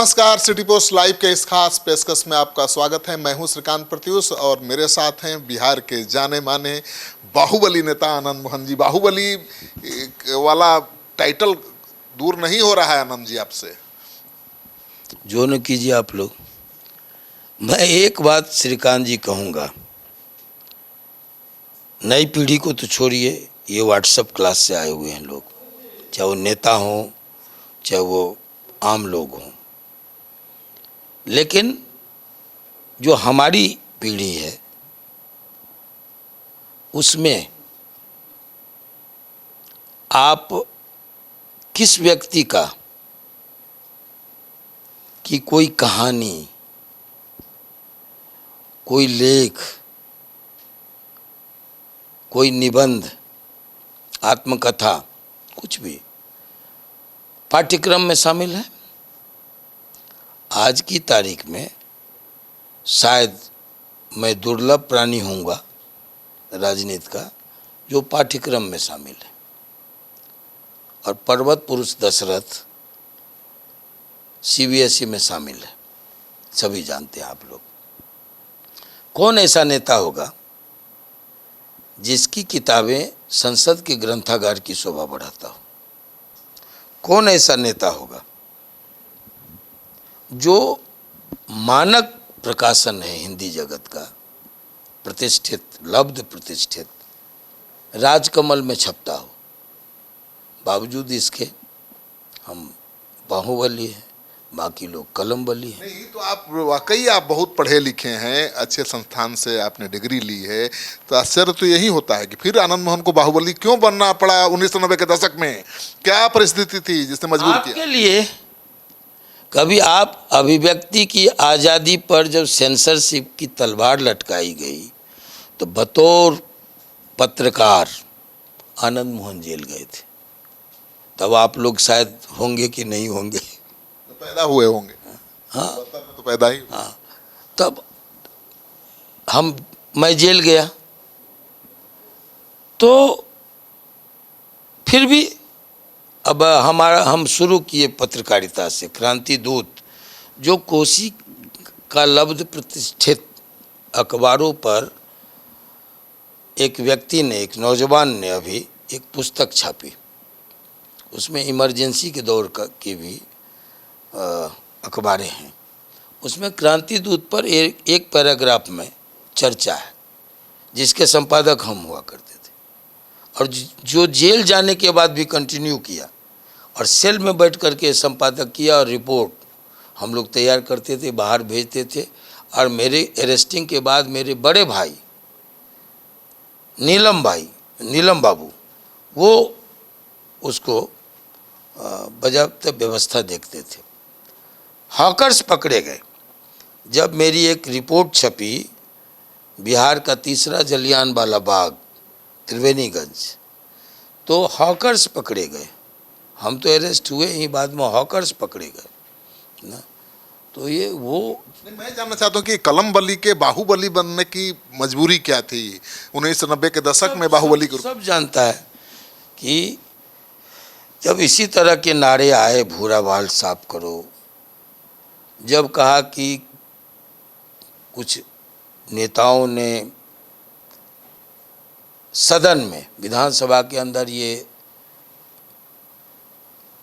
नमस्कार, city post live के इस खास पेशकश में आपका स्वागत है। मैं हूं श्रीकांत प्रत्युष और मेरे साथ हैं बिहार के जाने माने बाहुबली नेता आनंद मोहन जी। बाहुबली वाला टाइटल दूर नहीं हो रहा है आनंद जी आपसे। जो न कीजिए आप लोग। मैं एक बात श्रीकांत जी कहूँगा, नई पीढ़ी को तो छोड़िए, ये व्हाट्सएप क्लास से आए हुए हैं लोग, चाहे वो नेता हों चाहे वो आम लोग हों, लेकिन जो हमारी पीढ़ी है उसमें आप किस व्यक्ति का कि कोई कहानी, कोई लेख, कोई निबंध, आत्मकथा, कुछ भी पाठ्यक्रम में शामिल है। आज की तारीख में शायद मैं दुर्लभ प्राणी होऊंगा राजनीति का जो पाठ्यक्रम में शामिल है। और पर्वत पुरुष दशरथ सीबीएसई में शामिल है, सभी जानते हैं आप लोग। कौन ऐसा नेता होगा जिसकी किताबें संसद के ग्रंथागार की शोभा बढ़ाता हो? कौन ऐसा नेता होगा जो मानक प्रकाशन है हिंदी जगत का, प्रतिष्ठित, लब्ध प्रतिष्ठित, राजकमल में छपता हो, बावजूद इसके हम बाहुबली हैं, बाकी लोग कलमबली हैं। नहीं तो आप वाकई आप बहुत पढ़े लिखे हैं, अच्छे संस्थान से आपने डिग्री ली है, तो आश्चर्य तो यही होता है कि फिर आनंद मोहन को बाहुबली क्यों बनना पड़ा 1990 के दशक में? क्या परिस्थिति थी जिसने मजबूर किया? आपके लिए कभी आप अभिव्यक्ति की आज़ादी पर जब सेंसरशिप की तलवार लटकाई गई तो बतौर पत्रकार आनंद मोहन जेल गए थे। तब आप लोग शायद होंगे कि नहीं होंगे, तो पैदा हुए होंगे। हाँ तो पैदा ही। हाँ, तब मैं जेल गया तो फिर भी अब हम शुरू किए पत्रकारिता से क्रांति दूत, जो कोसी का लब्ध प्रतिष्ठित अखबारों पर एक व्यक्ति ने, एक नौजवान ने अभी एक पुस्तक छापी, उसमें इमरजेंसी के दौर की भी अखबारें हैं। उसमें क्रांति दूत पर एक पैराग्राफ में चर्चा है, जिसके संपादक हम हुआ करते थे और जो जेल जाने के बाद भी कंटिन्यू किया और सेल में बैठ करके संपादक किया और रिपोर्ट हम लोग तैयार करते थे, बाहर भेजते थे। और मेरे अरेस्टिंग के बाद मेरे बड़े भाई नीलम बाबू, वो उसको बजाबता व्यवस्था देखते थे। हॉकर्स पकड़े गए। जब मेरी एक रिपोर्ट छपी, बिहार का तीसरा जलियांवाला बाग, त्रिवेणीगंज, तो हॉकर्स पकड़े गए। हम तो अरेस्ट हुए ही, बाद में हॉकर्स पकड़े गए ना। तो ये वो मैं जानना चाहता हूँ कि कलमबली के बाहुबली बनने की मजबूरी क्या थी 1990 के दशक में? बाहुबली को सब जानता है कि जब इसी तरह के नारे आए, भूरा बाल साफ करो, जब कहा कि कुछ नेताओं ने सदन में, विधानसभा के अंदर ये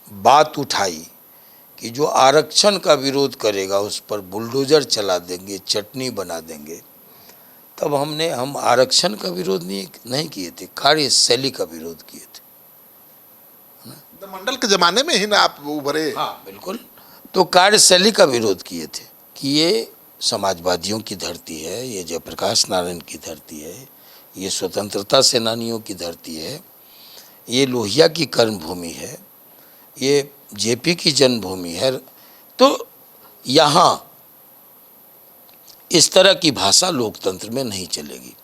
बात उठाई कि जो आरक्षण का विरोध करेगा उस पर बुलडोजर चला देंगे, चटनी बना देंगे, तब हम आरक्षण का विरोध नहीं किए थे, कार्यशैली का विरोध किए थे। मंडल के जमाने में ही ना आप उभरे? हाँ बिल्कुल। तो कार्यशैली का विरोध किए थे कि ये समाजवादियों की धरती है, ये जयप्रकाश नारायण की धरती है, ये स्वतंत्रता सेनानियों की धरती है, ये लोहिया की कर्मभूमि है, ये जेपी की जन्मभूमि है। तो यहाँ इस तरह की भाषा लोकतंत्र में नहीं चलेगी।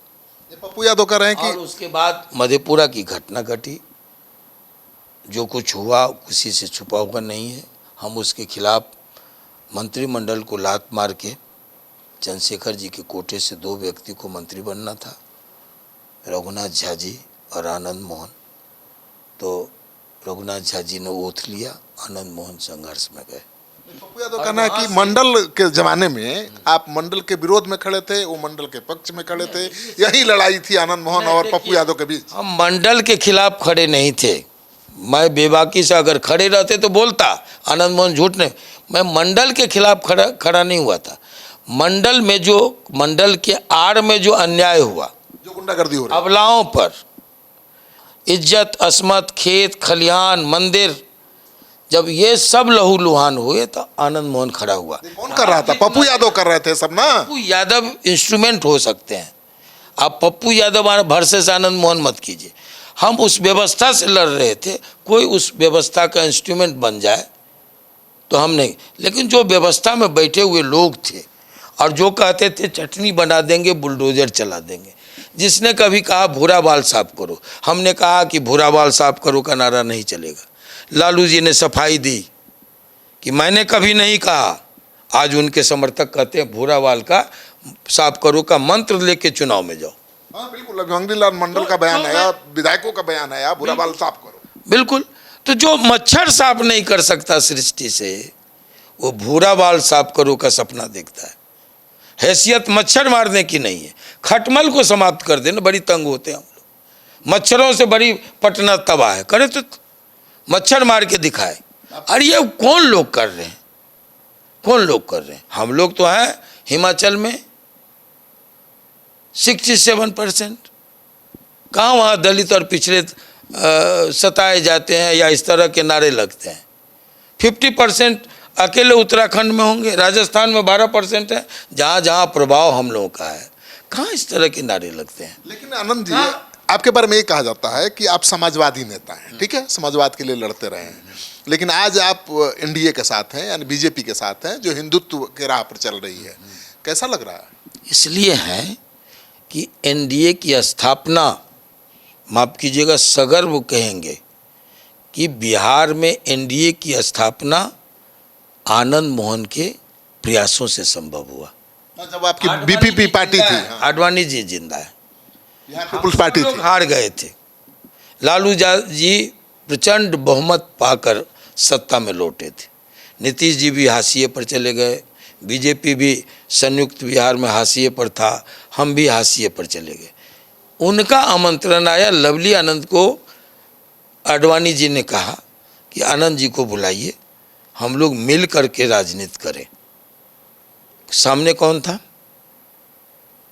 पप्पू यादव कह रहे हैं कि और उसके बाद मधेपुरा की घटना घटी, जो कुछ हुआ किसी से छुपा हुआ नहीं है। हम उसके खिलाफ मंत्रिमंडल को लात मार के, चंद्रशेखर जी के कोटे से 2 व्यक्ति को मंत्री बनना था, रघुनाथ झा जी और आनंद मोहन। तो रघुनाथ झा जी ने ओथ लिया, आनंद मोहन संघर्ष में गए। पप्पू यादव का कहना है कि मंडल के जमाने में आप मंडल के विरोध में खड़े थे, वो मंडल के पक्ष में खड़े थे, यही लड़ाई थी आनंद मोहन और पप्पू यादव के बीच। हम मंडल के खिलाफ खड़े नहीं थे। मैं बेबाकी से अगर खड़े रहते तो बोलता, आनंद मोहन झूठ नहीं। मैं मंडल के खिलाफ खड़ा नहीं हुआ था। मंडल में जो, मंडल के आड़ में जो अन्याय हुआ, जो गुंडागर्दी हो रही है, अबलाओं पर इज्जत, अस्मत, खेत खलिहान, मंदिर, जब ये सब लहूलुहान हुए तो आनंद मोहन खड़ा हुआ। कौन कर रहा था? पप्पू यादव कर रहे थे सब ना। पप्पू यादव इंस्ट्रूमेंट हो सकते हैं। आप पप्पू यादव वर्सेस आनंद मोहन मत कीजिए। हम उस व्यवस्था से लड़ रहे थे, कोई उस व्यवस्था का इंस्ट्रूमेंट बन जाए तो हम नहीं। लेकिन जो व्यवस्था में बैठे हुए लोग थे और जो कहते थे चटनी बना देंगे, बुलडोजर चला देंगे, जिसने कभी कहा भूरा बाल साफ करो, हमने कहा कि भूरा बाल साफ करो का नारा नहीं चलेगा। लालू जी ने सफाई दी कि मैंने कभी नहीं कहा। आज उनके समर्थक कहते हैं भूरा बाल का साफ करो का मंत्र लेके चुनाव में जाओ। हाँ बिल्कुल, अभिमन्यु लाल मंडल का बयान आया, विधायकों का बयान आया, भूरा बाल साफ करो। बिल्कुल। तो जो मच्छर साफ नहीं कर सकता सृष्टि से, वो भूरा बाल साफ करो का सपना देखता है। हैसियत मच्छर मारने की नहीं है, खटमल को समाप्त कर देना। बड़ी तंग होते हैं हम लोग, मच्छरों से बड़ी पटना तबाह है। करे तो मच्छर मार के दिखाए। अरे ये कौन लोग कर रहे हैं? कौन लोग कर रहे हैं? हम लोग तो हैं हिमाचल में 67%। कहाँ वहाँ दलित और पिछड़े सताए जाते हैं या इस तरह के नारे लगते हैं? 50% अकेले उत्तराखंड में होंगे, राजस्थान में 12% है, जहाँ जहाँ प्रभाव हम लोगों का है। कहाँ इस तरह के नारे लगते हैं? लेकिन आनंद जी, आपके बारे में ये कहा जाता है कि आप समाजवादी नेता हैं, ठीक है, समाजवाद के लिए लड़ते रहे हैं, लेकिन आज आप एनडीए के साथ हैं, यानी बीजेपी के साथ हैं, जो हिंदुत्व के राह पर चल रही है। कैसा लग रहा है? इसलिए है कि एनडीए की स्थापना, माफ कीजिएगा, सगर्व कहेंगे कि बिहार में एनडीए की स्थापना आनंद मोहन के प्रयासों से संभव हुआ। जब आपकी बीपीपी पार्टी थी, आडवाणी जी जिंदा है, बिहार पीपुल्स पार्टी थी, हार गए थे। लालू जी प्रचंड बहुमत पाकर सत्ता में लौटे थे। नीतीश जी भी हाशिए पर चले गए, बीजेपी भी संयुक्त बिहार में हाशिए पर था, हम भी हाशिए पर चले गए। उनका आमंत्रण आया, लवली आनंद को आडवाणी जी ने कहा कि आनंद जी को बुलाइए, हम लोग मिल करके राजनीति करें। सामने कौन था?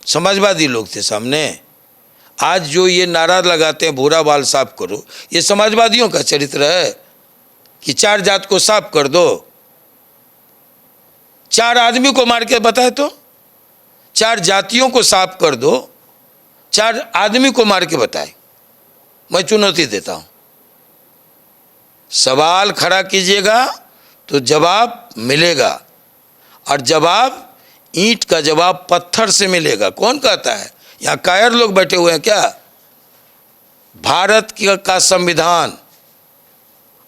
समाजवादी लोग थे सामने। आज जो ये नारा लगाते हैं भूरा बाल साफ करो, ये समाजवादियों का चरित्र है कि 4 जात को साफ कर दो। 4 आदमी को मार के बताए तो 4 जातियों को साफ कर दो, 4 आदमी को मार के बताए। मैं चुनौती देता हूं, सवाल खड़ा कीजिएगा तो जवाब मिलेगा, और जवाब ईंट का जवाब पत्थर से मिलेगा। कौन कहता है? यहाँ कायर लोग बैठे हुए हैं क्या? भारत का संविधान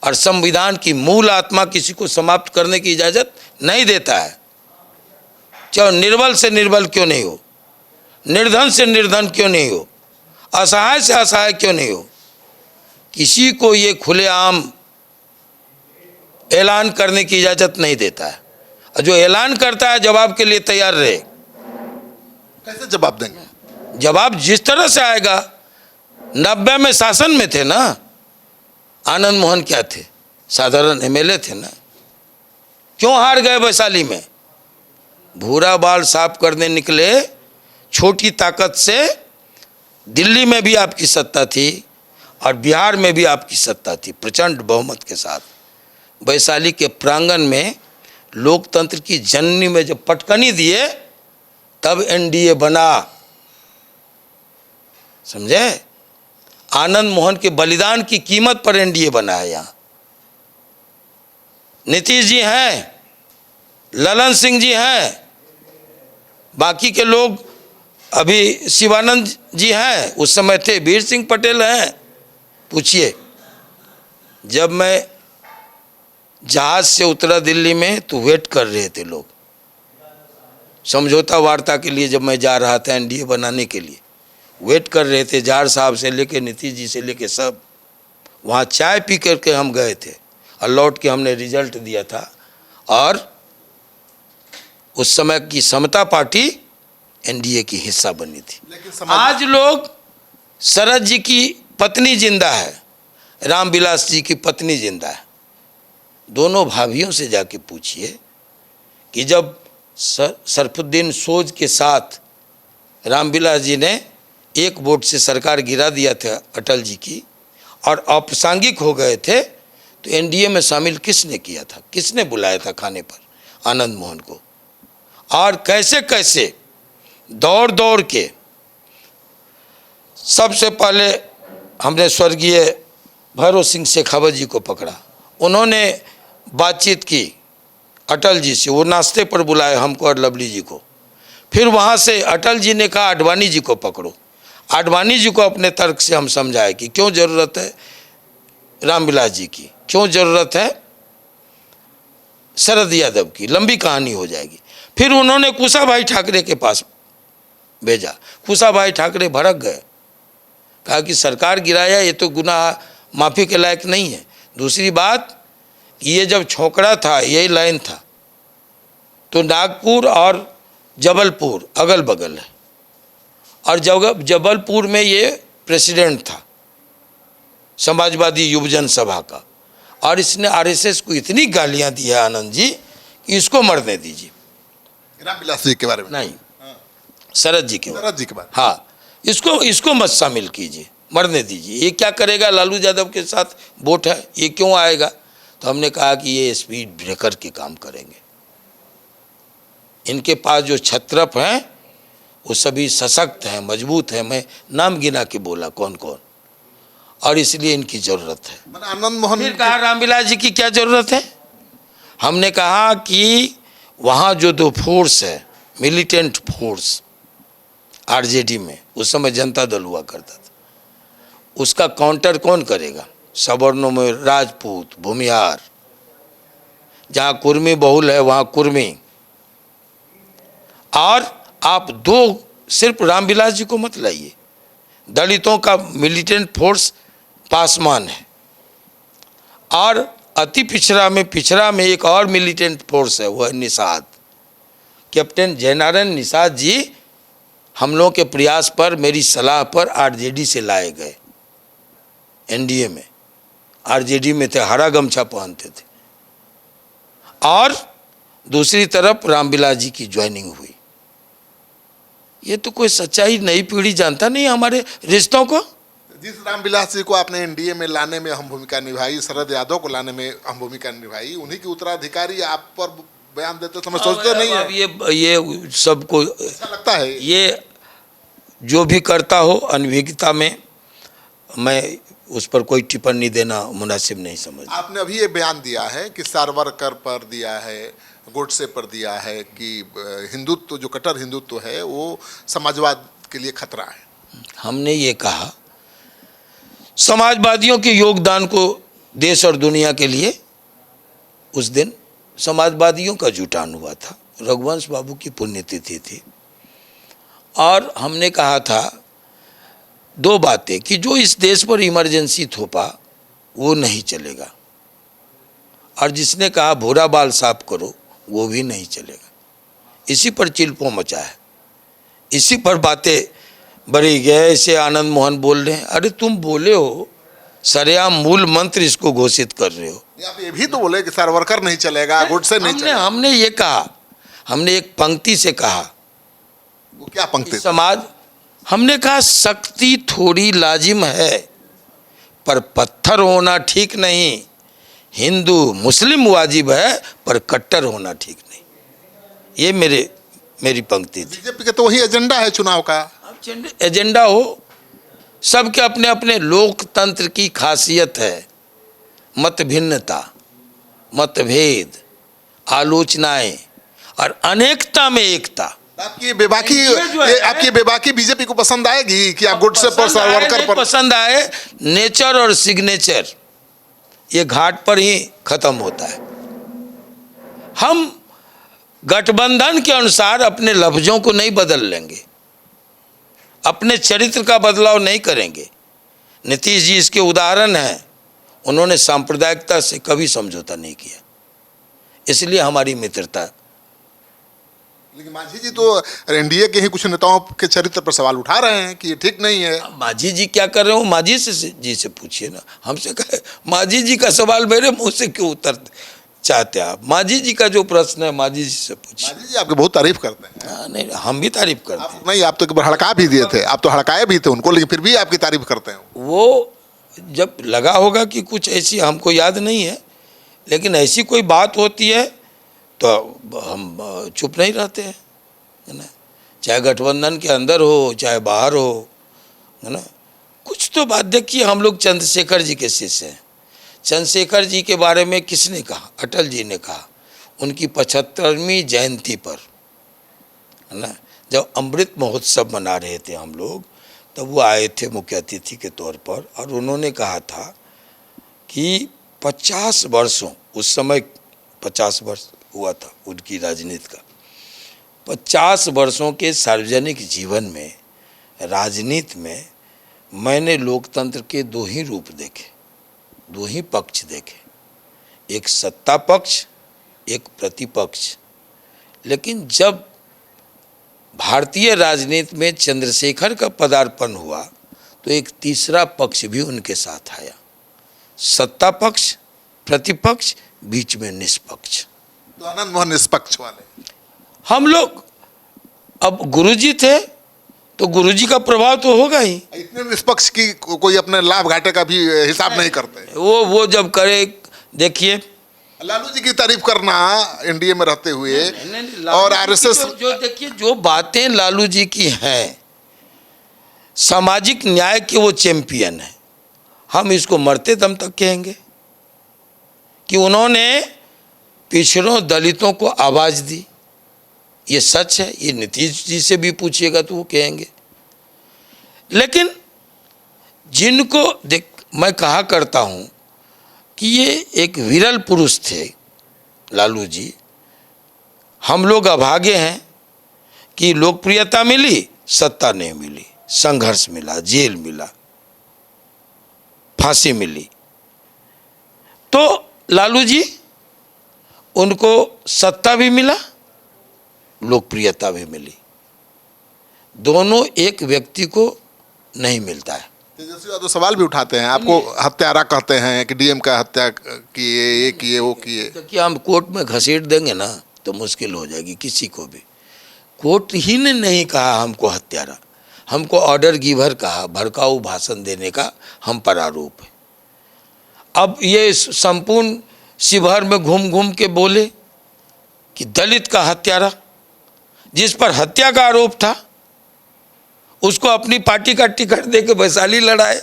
और संविधान की मूल आत्मा किसी को समाप्त करने की इजाजत नहीं देता है। चाहे निर्बल से निर्बल क्यों नहीं हो, निर्धन से निर्धन क्यों नहीं हो, असहाय से असहाय क्यों नहीं हो, किसी को ये खुलेआम ऐलान करने की इजाजत नहीं देता है। और जो ऐलान करता है जवाब के लिए तैयार रहे। कैसे जवाब देंगे? जवाब जिस तरह से आएगा। 90 में शासन में थे ना, आनंद मोहन क्या थे? साधारण एमएलए थे ना। क्यों हार गए वैशाली में? भूरा बाल साफ करने निकले, छोटी ताकत से। दिल्ली में भी आपकी सत्ता थी और बिहार में भी आपकी सत्ता थी, प्रचंड बहुमत के साथ। वैशाली के प्रांगण में लोकतंत्र की जननी में जब पटकनी दिए, तब एनडीए बना। समझे? आनंद मोहन के बलिदान की कीमत पर एनडीए बना है। यहाँ नीतीश जी हैं, ललन सिंह जी हैं, बाकी के लोग अभी शिवानंद जी हैं, उस समय थे, वीर सिंह पटेल हैं। पूछिए, जब मैं जहाज से उतरा दिल्ली में तो वेट कर रहे थे लोग समझौता वार्ता के लिए। जब मैं जा रहा था एनडीए बनाने के लिए, वेट कर रहे थे। जार साहब से लेके नीतीश जी से लेके सब वहाँ चाय पी करके हम गए थे, और लौट के हमने रिजल्ट दिया था। और उस समय की समता पार्टी एनडीए की हिस्सा बनी थी। लेकिन आज लोग शरद जी की पत्नी जिंदा है, रामविलास जी की पत्नी जिंदा है। दोनों भाभियों से जाके पूछिए कि जब सरफुद्दीन सोज के साथ रामविलास जी ने एक वोट से सरकार गिरा दिया था अटल जी की और अप्रासंगिक हो गए थे, तो एनडीए में शामिल किसने किया था, किसने बुलाया था खाने पर आनंद मोहन को, और कैसे कैसे दौड़ दौड़ के सबसे पहले हमने स्वर्गीय भैरव सिंह शेखावत जी को पकड़ा। उन्होंने बातचीत की अटल जी से, वो नाश्ते पर बुलाए हमको और लवली जी को। फिर वहाँ से अटल जी ने कहा आडवाणी जी को पकड़ो। आडवाणी जी को अपने तर्क से हम समझाए कि क्यों ज़रूरत है रामविलास जी की, क्यों ज़रूरत है शरद यादव की, लंबी कहानी हो जाएगी। फिर उन्होंने कुशाभाई ठाकरे के पास भेजा। कुशाभाई ठाकरे भड़क गए, कहा कि सरकार गिराया ये तो गुनाह माफ़ी के लायक नहीं है। दूसरी बात, ये जब छोकड़ा था, यही लाइन था, तो नागपुर और जबलपुर अगल बगल है, और जबलपुर में ये प्रेसिडेंट था समाजवादी युवजन सभा का, और इसने आरएसएस को इतनी गालियां दी है आनंद जी कि इसको मरने दीजिए। रामविलास जी के बारे में नहीं, शरद जी के बारे में। शरद जी के बारे में। हाँ, इसको मत शामिल कीजिए, मरने दीजिए। ये क्या करेगा, लालू यादव के साथ वोट है, ये क्यों आएगा। तो हमने कहा कि ये स्पीड ब्रेकर के काम करेंगे। इनके पास जो छत्रप हैं वो सभी सशक्त हैं, मजबूत हैं। मैं नाम गिना के बोला कौन कौन, और इसलिए इनकी ज़रूरत है। मैंने आनंद मोहन फिर कहा रामविलास जी की क्या ज़रूरत है। हमने कहा कि वहाँ जो दो फोर्स है, मिलिटेंट फोर्स आरजेडी में, उस समय जनता दल हुआ करता था, उसका काउंटर कौन करेगा। सवर्णों में राजपूत, भूमिहार, जहाँ कुर्मी बहुल है वहाँ कुर्मी। और आप दो सिर्फ रामविलास जी को मत लाइए, दलितों का मिलिटेंट फोर्स पासवान है, और अति पिछड़ा में एक और मिलिटेंट फोर्स है, वह है निषाद। कैप्टन जयनारायण निषाद जी हम लोगों के प्रयास पर, मेरी सलाह पर आरजेडी से लाए गए। एनडीए में आरजेडी में थे, हरा गमछा पहनते थे। और दूसरी तरफ रामविलास जी की ज्वाइनिंग हुई। ये तो कोई सच्चाई नई पीढ़ी जानता नहीं हमारे रिश्तों को। जिस रामविलास जी को आपने एनडीए में लाने में अहम भूमिका निभाई, शरद यादव को लाने में अहम भूमिका निभाई, उन्हीं के उत्तराधिकारी आप पर बयान देते समय सोचते नहीं है। अब ये सबको ऐसा लगता है। ये जो भी करता हो अनभिज्ञता में, मैं उस पर कोई टिप्पणी देना मुनासिब नहीं समझ। आपने अभी ये बयान दिया है कि सावरकर पर दिया है, गोडसे पर दिया है कि हिंदुत्व, जो कट्टर हिंदुत्व है वो समाजवाद के लिए खतरा है। हमने ये कहा समाजवादियों के योगदान को देश और दुनिया के लिए उस दिन समाजवादियों का जुटान हुआ था, रघुवंश बाबू की पुण्यतिथि थी। और हमने कहा था दो बातें कि जो इस देश पर इमरजेंसी थोपा वो नहीं चलेगा, और जिसने कहा भूरा बाल साफ करो वो भी नहीं चलेगा। इसी पर चिल्पो मचा है, इसी पर बातें बढ़ी गए। ऐसे आनंद मोहन बोल रहे हैं, अरे तुम बोले हो, सरेआम मूल मंत्र इसको घोषित कर रहे हो। आप ये भी तो बोले कि सावरकर नहीं चलेगा, गोडसे नहीं चलेगा। हमने ये कहा, हमने एक पंक्ति से कहा। वो क्या पंक्ति? समाज, हमने कहा शक्ति थोड़ी लाजिम है पर पत्थर होना ठीक नहीं, हिंदू मुस्लिम वाजिब है पर कट्टर होना ठीक नहीं। ये मेरी पंक्ति थी। बीजेपी का तो वही एजेंडा है चुनाव का। एजेंडा हो, सबके अपने अपने, लोकतंत्र की खासियत है मत भिन्नता, मतभेद, आलोचनाएं और अनेकता में एकता। आपकी आपकी बेबाकी बीजेपी को पसंद आएगी कि आप गोडसे पर, सावरकर पर? पसंद आए, नेचर और सिग्नेचर ये घाट पर ही खत्म होता है। हम गठबंधन के अनुसार अपने लफ्जों को नहीं बदल लेंगे, अपने चरित्र का बदलाव नहीं करेंगे। नीतीश जी इसके उदाहरण हैं। उन्होंने सांप्रदायिकता से कभी समझौता नहीं किया। इसलिए हमारी मित्रता। लेकिन मांझी जी तो एनडीए के ही कुछ नेताओं के चरित्र पर सवाल उठा रहे हैं कि ये ठीक नहीं है। मांझी जी क्या कर रहे हो, मांझी जी से पूछिए ना, हमसे कहे। मांझी जी का सवाल मेरे मुंह से क्यों उतर चाहते हैं आप? मांझी जी का जो प्रश्न है मांझी जी से पूछिए। मांझी जी आपकी बहुत तारीफ करते हैं। हाँ, नहीं हम भी तारीफ करते हैं। नहीं, आप तो एक बार हड़का भी दिए थे, आप तो हड़काए भी थे उनको, लेकिन फिर भी आपकी तारीफ करते हैं। वो जब लगा होगा कि कुछ ऐसी, हमको याद नहीं है, लेकिन ऐसी कोई बात होती है तो हम चुप नहीं रहते हैं, है ना। चाहे गठबंधन के अंदर हो चाहे बाहर हो, है ना। कुछ तो बात देखिए, हम लोग चंद्रशेखर जी के शिष्य हैं। चंद्रशेखर जी के बारे में किसने कहा? अटल जी ने कहा, उनकी 75वीं जयंती पर, है ना, जब अमृत महोत्सव मना रहे थे हम लोग, तब वो आए थे मुख्य अतिथि के तौर पर, और उन्होंने कहा था कि 50 वर्षों, उस समय 50 वर्ष हुआ था उनकी राजनीति का, 50 वर्षों के सार्वजनिक जीवन में, राजनीति में मैंने लोकतंत्र के दो ही रूप देखे, दो ही पक्ष देखे, एक सत्ता पक्ष, एक प्रतिपक्ष। लेकिन जब भारतीय राजनीति में चंद्रशेखर का पदार्पण हुआ तो एक तीसरा पक्ष भी उनके साथ आया, सत्ता पक्ष, प्रतिपक्ष, बीच में निष्पक्ष। तो आनंद मोहन निष्पक्ष वाले। हम लोग, अब गुरुजी थे तो गुरुजी का प्रभाव तो होगा ही। इतने निष्पक्ष की कोई अपने लाभ घाटे का भी हिसाब नहीं करते। वो जब करे, देखिए लालू जी की तारीफ करना एनडीए में रहते हुए, नहीं, और आरएसएस जो देखिए जो बातें लालू जी की हैं, सामाजिक न्याय के वो चैंपियन है। हम इसको मरते दम तक कहेंगे कि उन्होंने पिछड़ों दलितों को आवाज दी। ये सच है, ये नीतीश जी से भी पूछिएगा तो वो कहेंगे। लेकिन जिनको देख, मैं कहा करता हूँ कि ये एक विरल पुरुष थे लालू जी। हम लोग अभागे हैं कि लोकप्रियता मिली, सत्ता नहीं मिली, संघर्ष मिला, जेल मिला, फांसी मिली। तो लालू जी, उनको सत्ता भी मिला, लोकप्रियता भी मिली। दोनों एक व्यक्ति को नहीं मिलता है। तेजस्वी यादव सवाल भी उठाते हैं, आपको हत्यारा कहते हैं कि डीएम का हत्या किए, ये किए, वो किए। देखिए हम कोर्ट में घसीट देंगे ना तो मुश्किल हो जाएगी किसी को भी। कोर्ट ही ने नहीं कहा हमको हत्यारा, हमको ऑर्डर गिवर कहा, भड़काऊ भाषण देने का हम पर आरोप है। अब ये संपूर्ण शिवहर में घूम घूम के बोले कि दलित का हत्यारा, जिस पर हत्या का आरोप था, उसको अपनी पार्टी का टिकट दे के वैशाली लड़ाए।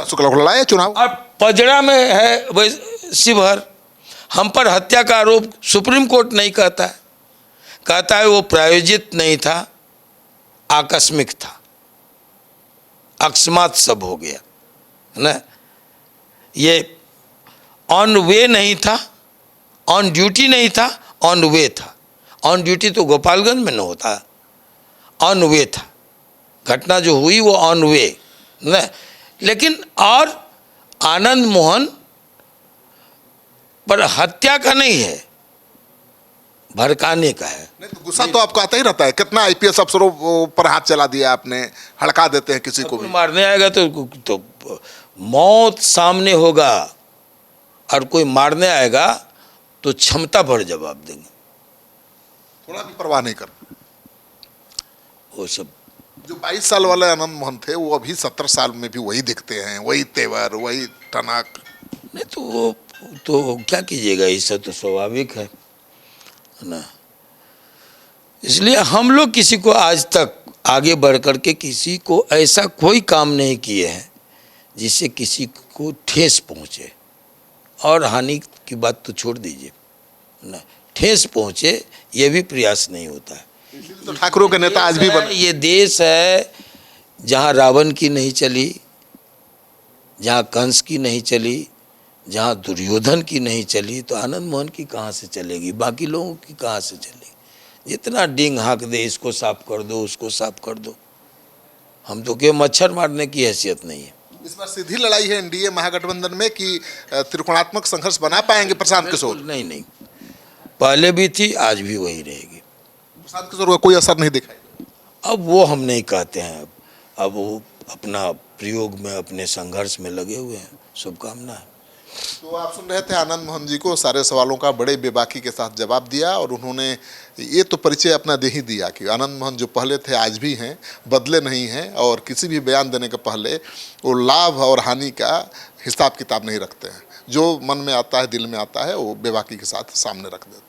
शुक्ला को लड़ाए चुनाव, और पजड़ा में है शिवहर, हम पर हत्या का आरोप सुप्रीम कोर्ट नहीं कहता है, कहता है वो प्रायोजित नहीं था, आकस्मिक था, अकस्मात सब हो गया, है ना। ये ऑन वे नहीं था, ऑन ड्यूटी नहीं था, ऑन वे था। ऑन ड्यूटी तो गोपालगंज में न होता, ऑन वे था। घटना जो हुई वो ऑन वे न। लेकिन और आनंद मोहन पर हत्या का नहीं है, भड़काने का है। नहीं तो गुस्सा तो आपको आता ही रहता है। कितना आईपीएस अफसरों पर हाथ चला दिया आपने, हड़का देते हैं किसी को भी। मारने आएगा तो मौत सामने होगा, और कोई मारने आएगा तो क्षमता भर जवाब देंगे, थोड़ा भी परवाह नहीं करते। वो सब। जो 22 साल वाले आनंद मोहन थे वो अभी 17 साल में भी वही दिखते हैं, वही तेवर, वही टनक। नहीं तो वो तो क्या कीजिएगा, इससे तो स्वाभाविक है ना। इसलिए हम लोग किसी को आज तक आगे बढ़ कर के किसी को ऐसा कोई काम नहीं किए हैं जिससे किसी को ठेस पहुँचे। और हानि की बात तो छोड़ दीजिए ना, ठेस पहुँचे ये भी प्रयास नहीं होता है। तो ठाकुरों के नेता आज भी बने। ये देश है जहाँ रावण की नहीं चली, जहाँ कंस की नहीं चली, जहाँ दुर्योधन की नहीं चली, तो आनंद मोहन की कहाँ से चलेगी, बाकी लोगों की कहाँ से चलेगी। जितना डींग हाँक दे, इसको साफ कर दो, उसको साफ कर दो, हम तो क्या मच्छर मारने की हैसियत नहीं है। इस बार सीधी लड़ाई है एनडीए महागठबंधन में कि त्रिकोणात्मक संघर्ष बना पाएंगे प्रशांत किशोर? नहीं, पहले भी थी, आज भी वही रहेगी। प्रशांत किशोर का कोई असर नहीं दिखाई। अब वो हम नहीं कहते हैं, अब वो अपना प्रयोग में, अपने संघर्ष में लगे हुए हैं। शुभकामना है। तो आप सुन रहे थे आनंद मोहन जी को, सारे सवालों का बड़े बेबाकी के साथ जवाब दिया, और उन्होंने ये तो परिचय अपना दे ही दिया कि आनंद मोहन जो पहले थे आज भी हैं, बदले नहीं हैं, और किसी भी बयान देने के पहले वो लाभ और हानि का हिसाब किताब नहीं रखते हैं। जो मन में आता है, दिल में आता है, वो बेबाकी के साथ सामने रख देते हैं।